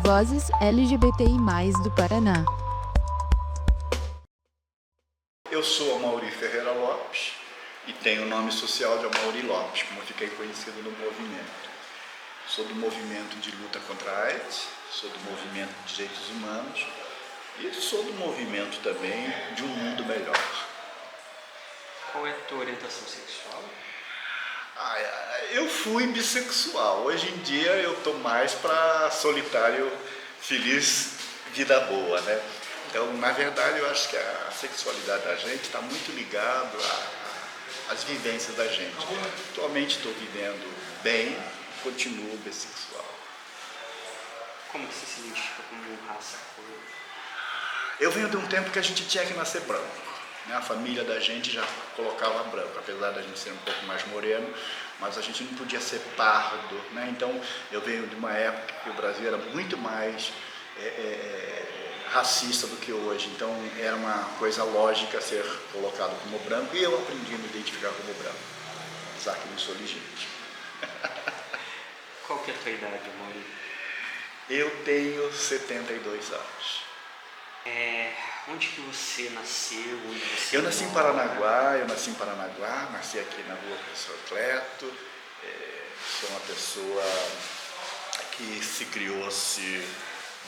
Vozes LGBTI+, do Paraná. Eu sou Amaury Ferreira Lopes e tenho o nome social de Amaury Lopes, como eu fiquei conhecido no movimento. Sou do movimento de luta contra a AIDS, sou do movimento de direitos humanos e sou do movimento também de um mundo melhor. Qual é a tua orientação sexual? Eu fui bissexual, hoje em dia eu estou mais para solitário, feliz, vida boa, né? Então, na verdade, eu acho que a sexualidade da gente está muito ligado às vivências da gente. Atualmente estou vivendo bem, continuo bissexual. Como você se identifica como raça, cor? Eu venho de um tempo que a gente tinha que nascer branco. A família da gente já colocava branco, apesar da gente ser um pouco mais moreno, mas a gente não podia ser pardo, né? Então eu venho de uma época que o Brasil era muito mais racista do que hoje, então era uma coisa lógica ser colocado como branco e eu aprendi a me identificar como branco, apesar que não sou legítimo. Qual que é a tua idade, Amaury? Eu tenho 72 anos. Onde que você nasceu? Eu nasci em Paranaguá, nasci aqui na rua Professor Cleto, sou uma pessoa que se criou-se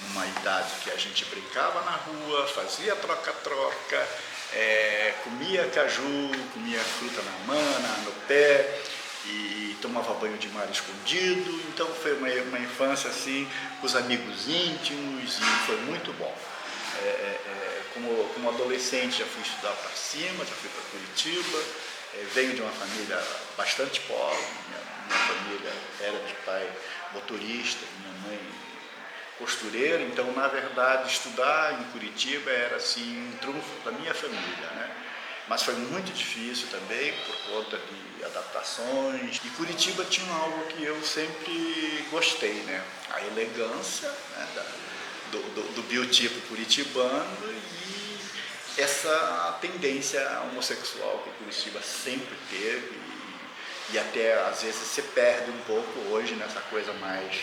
numa idade que a gente brincava na rua, fazia troca-troca, comia caju, comia fruta na mana, no pé, e tomava banho de mar escondido, então foi uma infância assim, com os amigos íntimos, e foi muito bom. Como adolescente já fui estudar para cima, já fui para Curitiba, venho de uma família bastante pobre, minha família era de pai motorista, minha mãe costureira, então na verdade estudar em Curitiba era assim um trunfo da minha família, né? Mas foi muito difícil também por conta de adaptações, e Curitiba tinha algo que eu sempre gostei, né? A elegância, né? Do biotipo curitibano e essa tendência homossexual que Curitiba sempre teve e até às vezes se perde um pouco hoje nessa coisa mais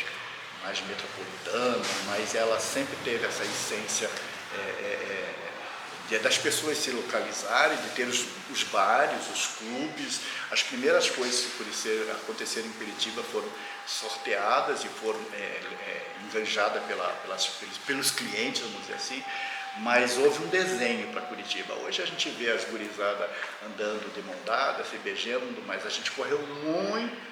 metropolitana, mas ela sempre teve essa essência das pessoas se localizarem, de ter os bares, os clubes. As primeiras coisas que aconteceram em Curitiba foram sorteadas e foram invejadas pelos clientes, vamos dizer assim, mas houve um desenho para Curitiba. Hoje a gente vê as gurizadas andando de mão dada, se beijando, mas a gente correu muito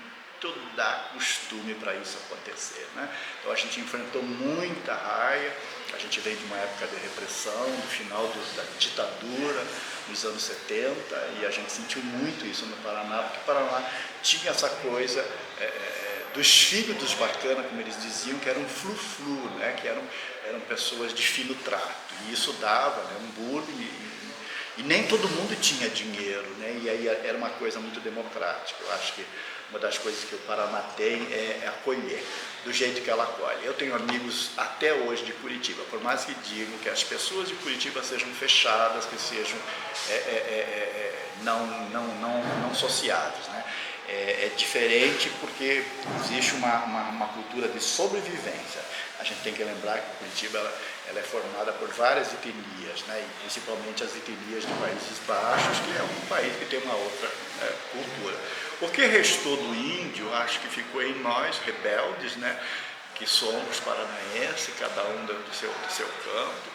dar costume para isso acontecer, né? Então a gente enfrentou muita raia, a gente veio de uma época de repressão, do final da ditadura, nos anos 70, e a gente sentiu muito isso no Paraná, porque o Paraná tinha essa coisa dos filhos dos bacanas, como eles diziam, que eram flu-flu, né? Que eram pessoas de fino trato, e isso dava, né, um bullying, e nem todo mundo tinha dinheiro, né? E aí era uma coisa muito democrática. Eu acho que uma das coisas que o Paraná tem é acolher, do jeito que ela acolhe. Eu tenho amigos até hoje de Curitiba, por mais que digam que as pessoas de Curitiba sejam fechadas, que sejam não sociáveis, né? É diferente porque existe uma cultura de sobrevivência. A gente tem que lembrar que Curitiba ela é formada por várias etnias, né? E principalmente as etnias de Países Baixos, que é um país que tem uma outra cultura. O que restou do índio, acho que ficou em nós, rebeldes, né? Que somos paranaenses, cada um do seu canto,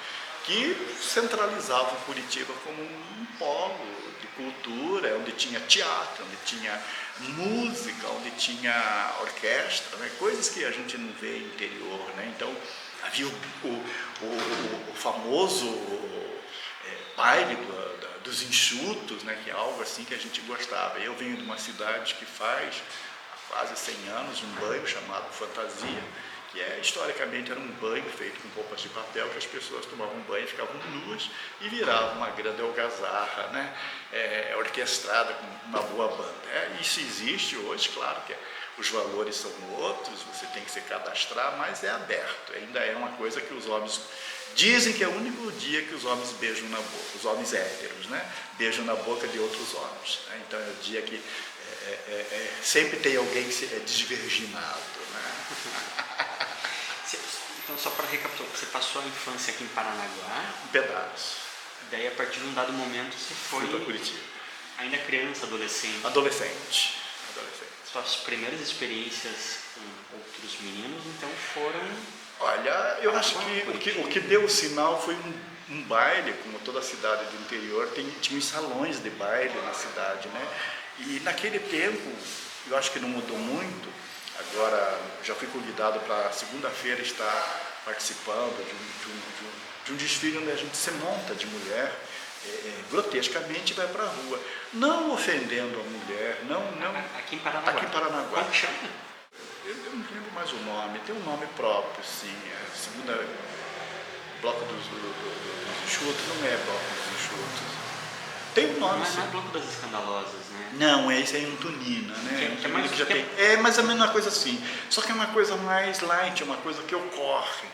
que centralizavam Curitiba como um polo de cultura, onde tinha teatro, onde tinha música, onde tinha orquestra, né? Coisas que a gente não vê no interior, né? Então havia o famoso baile dos enxutos, né? Que é algo assim que a gente gostava. Eu venho de uma cidade que faz há quase 100 anos um banho chamado Fantasia, que historicamente era um banho feito com roupas de papel, que as pessoas tomavam banho, ficavam nuas e viravam uma grande algazarra, né? Orquestrada com uma boa banda. Isso existe hoje, claro que os valores são outros, você tem que se cadastrar, mas é aberto, ainda é uma coisa que os homens dizem que é o único dia que os homens beijam na boca, os homens héteros, né? Beijam na boca de outros homens, né? Então é o dia que sempre tem alguém que é desvirginado, né? Então Então, só para recapitular, você passou a infância aqui em Paranaguá, Um pedaço. daí a partir de um dado momento você foi Fui para Curitiba. ainda criança, adolescente. Adolescente. Suas primeiras experiências com outros meninos, então, foram... Olha, eu acho que o que deu o sinal foi um baile, como toda cidade do interior, tinha os salões de baile na cidade, né? E naquele tempo, eu acho que não mudou muito. Agora, já fui convidado para segunda-feira estar participando de um desfile onde a gente se monta de mulher, grotescamente vai para a rua. Não ofendendo a mulher, não. Aqui em Paranaguá. Aqui em Paranaguá. Como chama? Eu não lembro mais o nome, tem um nome próprio, sim. Segunda Bloco dos Enxutos, não é Bloco dos Enxutos. Tem um nome, Mas sim. não é Bloco das Escandalosas, né? Não, esse aí é um Tunina, né? Que é mais- já tem. É mais ou menos uma coisa assim. Só que é uma coisa mais light, é uma coisa que ocorre.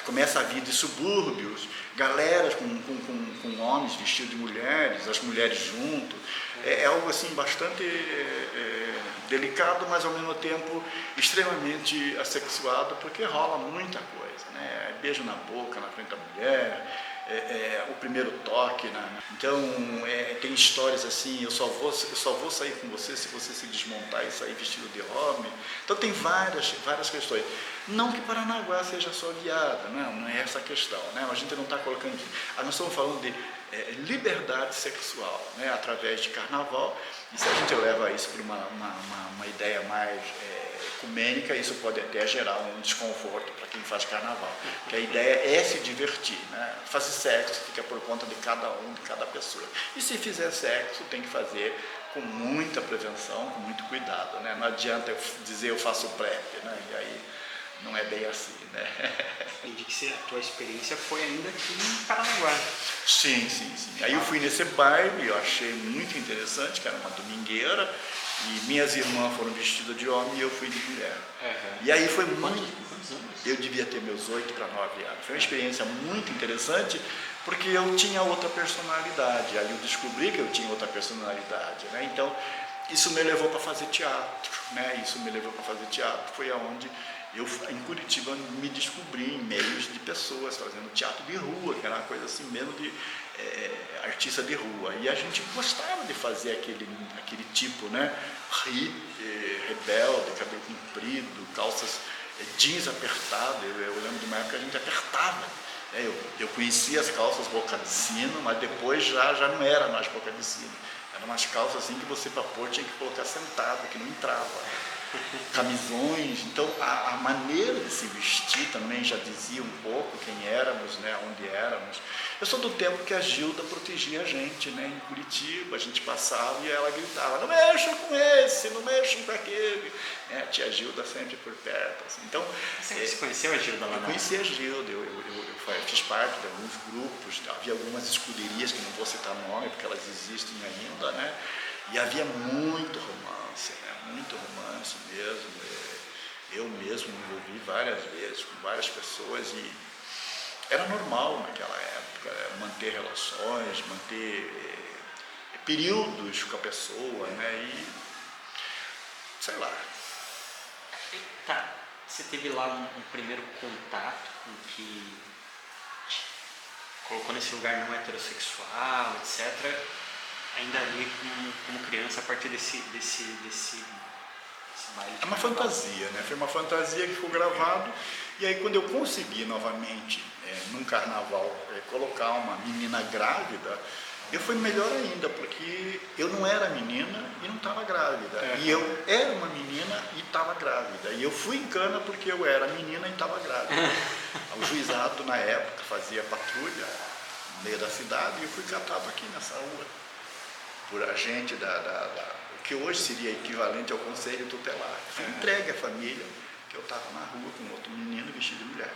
Começa a vir de subúrbios, galeras com homens vestidos de mulheres, as mulheres junto. É algo assim bastante delicado, mas ao mesmo tempo extremamente assexuado, porque rola muita coisa, né? Beijo na boca, na frente da mulher, o primeiro toque, então tem histórias assim, eu só vou sair com você se você se desmontar e sair vestido de homem. Então tem várias questões. Não que Paranaguá seja só viada, não é essa a questão, né? A gente não está colocando aqui. Nós estamos falando de liberdade sexual, né? Através de carnaval, e se a gente leva isso para uma ideia mais ecumênica, isso pode até gerar um desconforto para quem faz carnaval, porque a ideia é se divertir, né? Fazer sexo fica por conta de cada de cada pessoa, e se fizer sexo tem que fazer com muita prevenção, com muito cuidado, né? Não adianta eu dizer eu faço PrEP, né? E aí não é bem assim, né? Entendi que a tua experiência foi ainda aqui em Paranaguá. Sim. Aí eu fui nesse baile, eu achei muito interessante, que era uma domingueira, e minhas irmãs foram vestidas de homem e eu fui de mulher. E aí foi muito... Quantos anos? Eu devia ter meus 8 para 9 anos. Foi uma experiência muito interessante, porque eu tinha outra personalidade. Aí eu descobri que eu tinha outra personalidade, né? Então, isso me levou para fazer teatro, né? Foi aonde eu, em Curitiba, me descobri em meios de pessoas fazendo teatro de rua, que era uma coisa assim mesmo de artista de rua. E a gente gostava de fazer aquele tipo, né? Rebelde, cabelo comprido, calças jeans apertado. Eu lembro de uma época que a gente apertava. Eu conhecia as calças boca de sino, mas depois já não era mais boca de sino. Eram umas calças assim que você para pôr tinha que colocar sentado, que não entrava. Camisões, então a maneira de se vestir também já dizia um pouco quem éramos, né, onde éramos. Eu sou do tempo que a Gilda protegia a gente, né, em Curitiba, a gente passava e ela gritava, não mexam com esse, não mexam com aquele. A tia Gilda sempre por perto. Assim. Então, Você conheceu a Gilda lá? Eu conheci a Gilda, eu fiz parte de alguns grupos, havia algumas escuderias que não vou citar nome, porque elas existem ainda, né, e havia muito romance, né? Muito romance mesmo. Eu mesmo me envolvi várias vezes com várias pessoas e era normal naquela época manter relações, manter períodos com a pessoa, né? E sei lá. Tá, você teve lá um primeiro contato com que te colocou nesse lugar não heterossexual, etc. Ainda ali como criança, a partir desse baile de É uma carnaval. fantasia, né? Foi uma fantasia que ficou gravado, e aí quando eu consegui novamente, num carnaval, colocar uma menina grávida, eu fui melhor ainda, porque eu não era menina e não estava grávida. E eu era uma menina e estava grávida. E eu fui em cana porque eu era menina e estava grávida. O juizado, na época, fazia patrulha no meio da cidade e eu fui catado aqui nessa rua, por agente o que hoje seria equivalente ao conselho tutelar. Fui entregue à família que eu estava na rua com outro menino vestido de mulher.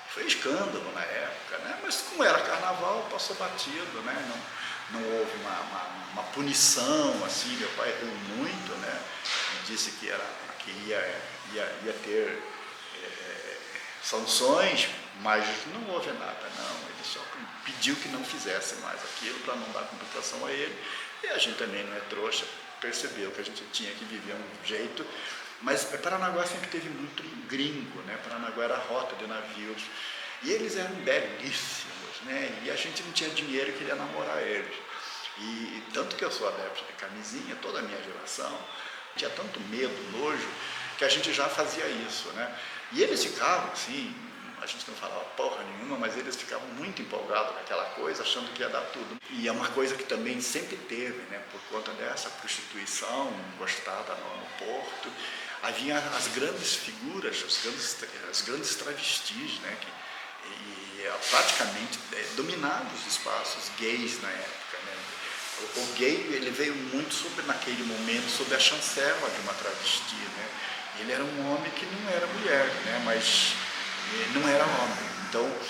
Foi escândalo na época, né? Mas como era carnaval, passou batido, né? Não houve uma punição, assim, meu pai riu muito, né? E disse que ia ter sanções, mas não houve nada, não. Ele só pediu que não fizesse mais aquilo para não dar complicação a ele. E a gente também não é trouxa, percebeu que a gente tinha que viver um jeito Mas Paranaguá sempre teve muito gringo, né? Paranaguá era rota de navios. E eles eram belíssimos, né? E a gente não tinha dinheiro e queria namorar eles. E tanto que eu sou adepto de camisinha, toda a minha geração, tinha tanto medo, nojo, que a gente já fazia isso, né? E eles ficavam assim, a gente não falava porra nenhuma, mas eles ficavam muito empolgados com aquela coisa, achando que ia dar tudo. E é uma coisa que também sempre teve, né? Por conta dessa prostituição gostada no porto, havia as grandes figuras, as grandes travestis, né? Praticamente dominavam os espaços gays na época, né? O gay, ele veio muito naquele momento sob a chancela de uma travesti, né? Ele era um homem que não era mulher, né? Mas não era homem. Então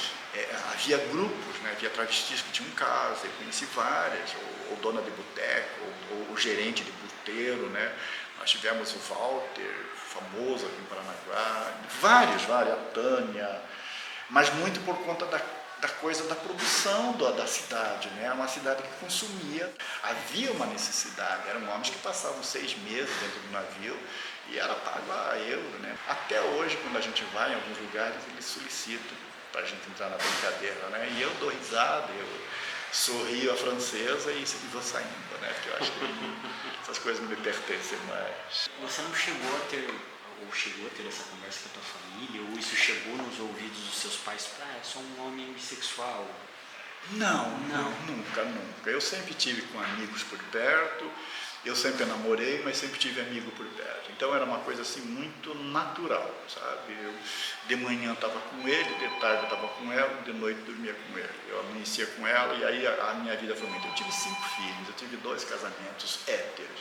havia grupos, né? Havia travestis que tinham casa, eu conheci várias, ou dona de boteco, ou o gerente de puteiro, né? Nós tivemos o Walter, famoso aqui em Paranaguá, vários, a Tânia, mas muito por conta da coisa da produção da cidade, né? Era uma cidade que consumia, havia uma necessidade, eram homens que passavam 6 meses dentro do navio e era pago a euro, né? Até hoje, quando a gente vai em alguns lugares, eles solicitam para a gente entrar na brincadeira, né? E eu dou risada, eu sorrio a francesa e vou saindo, né? Porque eu acho que essas coisas não me pertencem mais. Você não chegou a ter essa conversa com a tua família, ou isso chegou nos ouvidos dos seus pais, eu sou um homem bissexual? Não, nunca. Eu sempre tive com amigos por perto, eu sempre namorei, mas sempre tive amigo por perto. Então era uma coisa assim muito natural, sabe? Eu de manhã estava com ele, de tarde estava com ela, de noite dormia com ele. Eu amanhecia com ela e aí a minha vida foi muito. Eu tive 5 filhos, eu tive 2 casamentos héteros.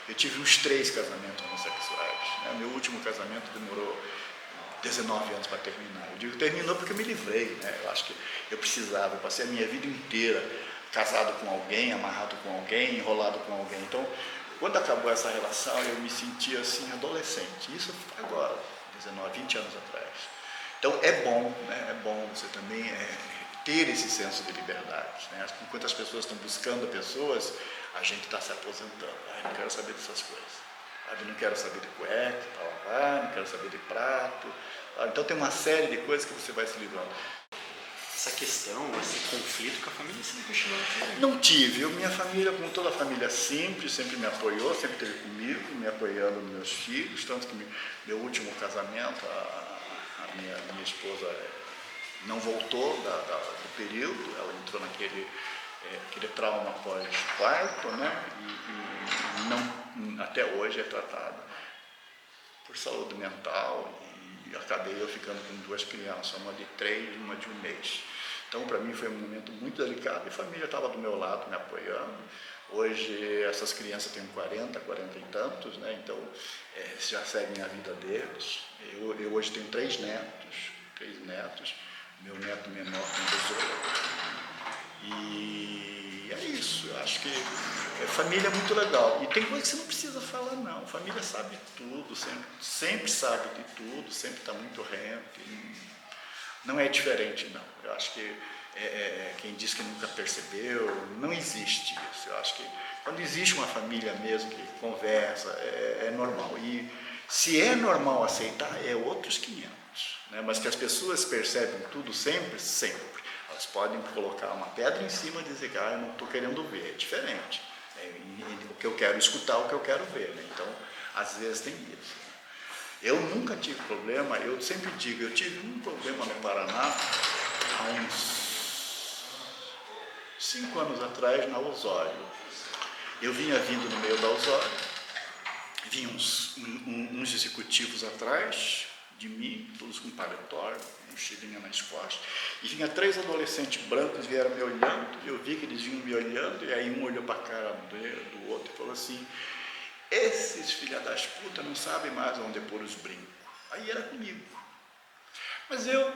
Eu tive uns 3 casamentos homossexuais, né? Meu último casamento demorou 19 anos para terminar. Eu digo terminou porque eu me livrei, né? Eu acho que eu precisava, eu passei a minha vida inteira casado com alguém, amarrado com alguém, enrolado com alguém. Então, quando acabou essa relação, eu me sentia assim, adolescente. Isso agora, 19, 20 anos atrás. Então, é bom, né? É bom você também ter esse senso de liberdade, né? Enquanto as pessoas estão buscando pessoas, a gente está se aposentando. Não quero saber dessas coisas. Não quero saber de cueca para lavar, não quero saber de prato. Então tem uma série de coisas que você vai se livrando. Essa questão, esse conflito com a família, você nunca chegou a ter? Não tive. Minha família, como toda a família simples, sempre me apoiou, sempre esteve comigo, me apoiando nos meus filhos. Tanto que meu último casamento, a minha esposa não voltou do período, ela entrou naquele trauma pós-parto, né? E não, até hoje é tratada por saúde mental e acabei eu ficando com 2 crianças, uma de 3 e uma de 1 mês. Então, para mim foi um momento muito delicado e a família estava do meu lado me apoiando. Hoje essas crianças têm 40 e tantos, né? Então já seguem a vida deles. Eu hoje tenho 3 netos, meu neto menor tem 18. E é isso, eu acho que família é muito legal. E tem coisa que você não precisa falar, não. Família sabe tudo, sempre sabe de tudo, sempre está muito rente. Não é diferente, não. Eu acho que quem diz que nunca percebeu, não existe isso. Eu acho que quando existe uma família mesmo que conversa, é normal. E se é normal aceitar, é outros 500. Né? Mas que as pessoas percebem tudo sempre. Elas podem colocar uma pedra em cima e dizer que eu não estou querendo ver, é diferente. O que eu quero escutar, o que eu quero ver. Né? Então, às vezes tem isso. Eu nunca tive problema, eu sempre digo, eu tive um problema no Paraná há uns 5 anos atrás, na Osório. Eu vinha vindo no meio da Osório, vinha uns executivos atrás de mim, todos com paletó, mochilinha nas costas, e vinha 3 adolescentes brancos, vieram me olhando, eu vi que eles vinham me olhando, e aí um olhou para a cara do outro e falou assim: esses filha das putas não sabem mais onde pôr os brincos. Aí era comigo. Mas eu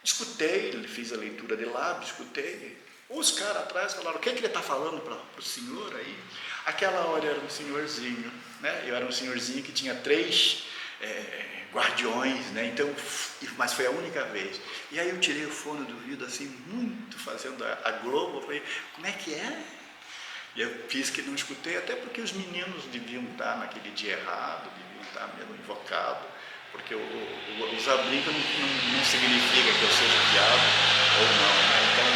escutei, fiz a leitura de lábio, escutei. Os caras atrás falaram: o que ele está falando para o senhor aí? Aquela hora eu era um senhorzinho, né? Eu era um senhorzinho que tinha 3 guardiões, né? Então, mas foi a única vez. E aí eu tirei o fone do ouvido assim, muito fazendo a Globo, eu falei: como é que é? E eu fiz que não escutei, até porque os meninos deviam estar naquele dia errado, deviam estar mesmo invocados, porque usar brinco não significa que eu seja viado ou não, né? Então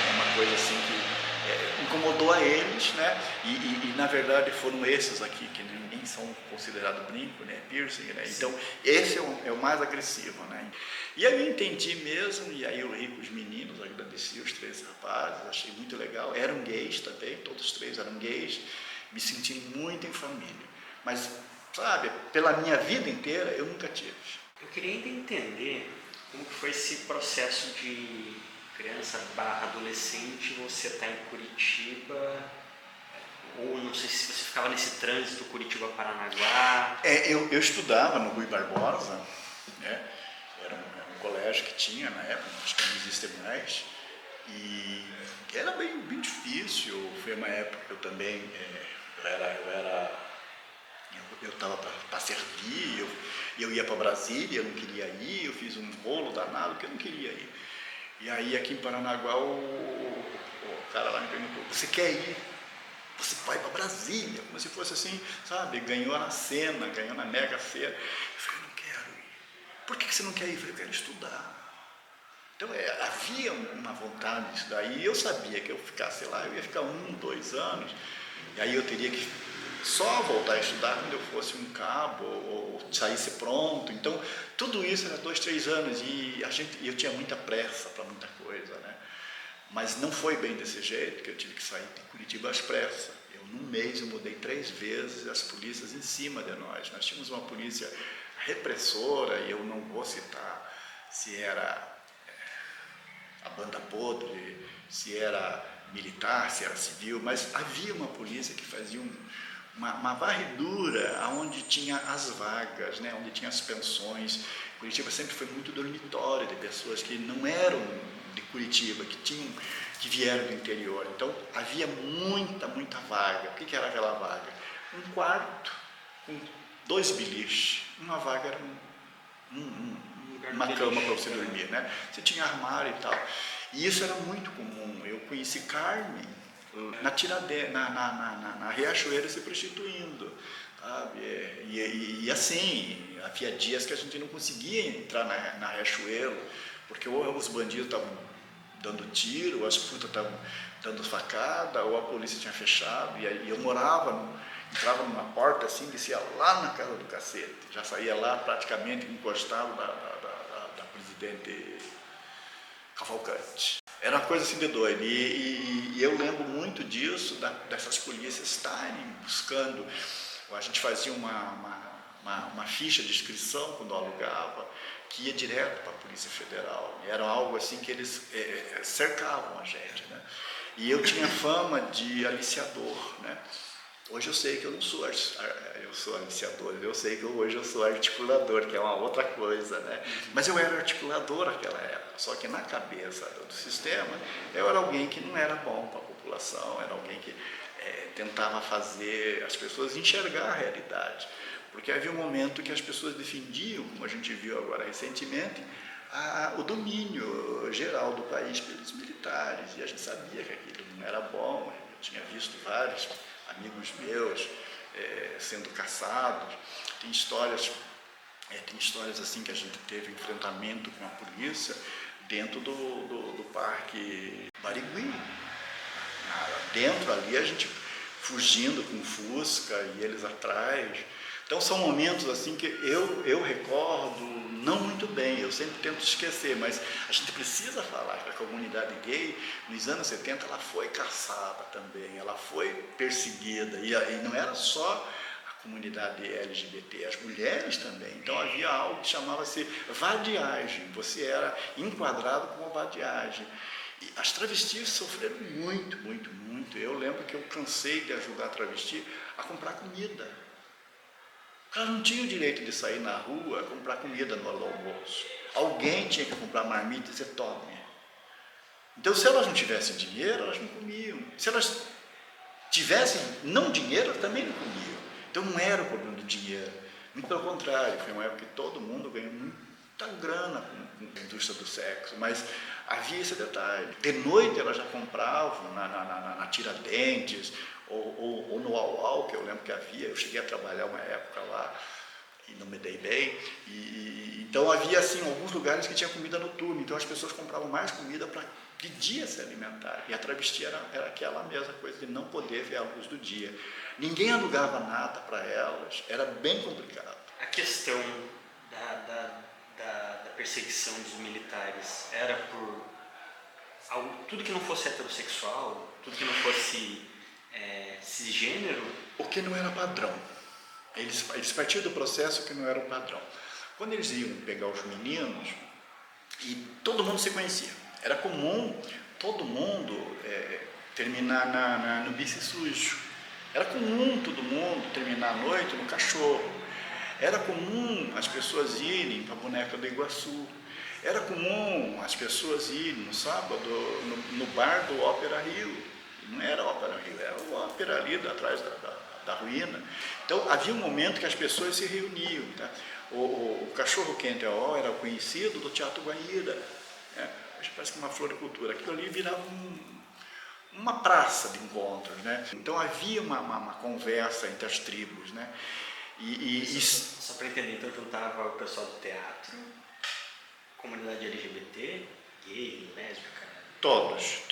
é uma coisa assim que incomodou a eles, né? E na verdade foram esses aqui que nem são considerados brinco, né? Piercing, né? Então esse é o mais agressivo, né? E aí eu entendi mesmo, e aí eu ri com os meninos, agradeci os 3 rapazes, achei muito legal. Eram gays também, todos os 3 eram gays, me senti muito em família. Mas, sabe, pela minha vida inteira eu nunca tive. Eu queria ainda entender como que foi esse processo de criança/adolescente, você está em Curitiba, ou não sei se você ficava nesse trânsito Curitiba-Paranaguá. Eu estudava no Rui Barbosa, né? Era um colégio que tinha na época, acho que não existe mais, e era bem difícil. Foi uma época que eu também, eu estava para servir, eu ia para Brasília, eu não queria ir, eu fiz um rolo danado porque eu não queria ir. E aí aqui em Paranaguá o cara lá me perguntou, você quer ir? Você vai para Brasília, como se fosse assim, sabe, ganhou na Sena, ganhou na Mega Sena. Eu falei, não quero ir. Por que você não quer ir? Eu falei, eu quero estudar. Então havia uma vontade de estudar, e eu sabia que eu ficasse lá, eu ia ficar 1, 2 anos, e aí eu teria que só voltar a estudar quando eu fosse um cabo, ou saísse pronto. Então tudo isso era 2, 3 anos, e eu tinha muita pressa para muita coisa, né? Mas não foi bem desse jeito, que eu tive que sair de Curitiba às pressas. Num mês eu mudei 3 vezes, as polícias em cima de nós. Nós tínhamos uma polícia repressora, e eu não vou citar se era a banda podre, se era militar, se era civil, mas havia uma polícia que fazia uma varredura onde tinha as vagas, né, onde tinha as pensões. Curitiba sempre foi muito dormitório de pessoas que não eram de Curitiba, que vieram do interior. Então havia muita vaga. O que era aquela vaga? Um quarto com 2 biliches. Uma vaga era uma cama para você dormir, né? Você tinha armário e tal. E isso era muito comum. Eu conheci Carmen na Riachuelo se prostituindo, sabe? E assim, havia dias que a gente não conseguia entrar na Riachuelo, porque ou os bandidos estavam dando tiro, ou as putas estavam dando facada, ou a polícia tinha fechado. E aí eu entrava numa porta assim, descia lá na casa do cacete, já saía lá praticamente encostado da presidente Cavalcante. Era uma coisa assim de doido, e eu lembro muito disso, dessas polícias estarem buscando. A gente fazia uma ficha de inscrição quando alugava, que ia direto para a Polícia Federal. Era algo assim que eles cercavam a gente, né? E eu tinha fama de aliciador, né? Hoje eu sei que eu não sou aliciador, eu sei que hoje eu sou articulador, que é uma outra coisa, né? Mas eu era articulador naquela época, só que na cabeça do sistema eu era alguém que não era bom para a população, era alguém que tentava fazer as pessoas enxergar a realidade. Porque havia um momento que as pessoas defendiam, como a gente viu agora recentemente, o domínio geral do país pelos militares, e a gente sabia que aquilo não era bom. Eu tinha visto vários amigos meus sendo caçados. Tem histórias assim que a gente teve enfrentamento com a polícia dentro do Parque Barigui. Dentro ali a gente fugindo com Fusca e eles atrás. Então são momentos assim que eu recordo não muito bem, eu sempre tento esquecer, mas a gente precisa falar que a comunidade gay, nos anos 70, ela foi caçada também, ela foi perseguida, e não era só a comunidade LGBT, as mulheres também. Então havia algo que chamava-se vadiagem, você era enquadrado como vadiagem. E as travestis sofreram muito. Eu lembro que eu cansei de ajudar a travesti a comprar comida. Elas não tinham o direito de sair na rua a comprar comida no hora do almoço. Alguém tinha que comprar marmita e dizer, tome. Então, se elas não tivessem dinheiro, elas não comiam. Se elas tivessem não dinheiro, elas também não comiam. Então, não era o problema do dinheiro. Muito pelo contrário, foi uma época que todo mundo ganhou muita grana com na indústria do sexo, mas havia esse detalhe. De noite elas já compravam na Tiradentes ou no Uau, que eu lembro que havia. Eu cheguei a trabalhar uma época lá e não me dei bem. Então havia assim alguns lugares que tinha comida noturna, então as pessoas compravam mais comida para de dia se alimentar. E a travesti era aquela mesma coisa de não poder ver a luz do dia. Ninguém alugava nada para elas, era bem complicado. A questão da perseguição dos militares era por tudo que não fosse heterossexual, tudo que não fosse cisgênero? O que não era padrão. Eles partiam do processo que não era o padrão. Quando eles iam pegar os meninos, e todo mundo se conhecia. Era comum todo mundo terminar no bife sujo. Era comum todo mundo terminar a noite no cachorro. Era comum as pessoas irem para a Boneca do Iguaçu. Era comum as pessoas irem no sábado no bar do Ópera Rio. Não era Ópera Rio, era o Ópera ali atrás da ruína. Então havia um momento que as pessoas se reuniam. Tá? O Cachorro Quente era conhecido do Teatro Guaíra. Hoje parece que uma floricultura. Aquilo ali virava uma praça de encontros. Né? Então havia uma conversa entre as tribos. Né? Só para entender, então juntava o pessoal do teatro, comunidade LGBT, gay, lésbica. Todos.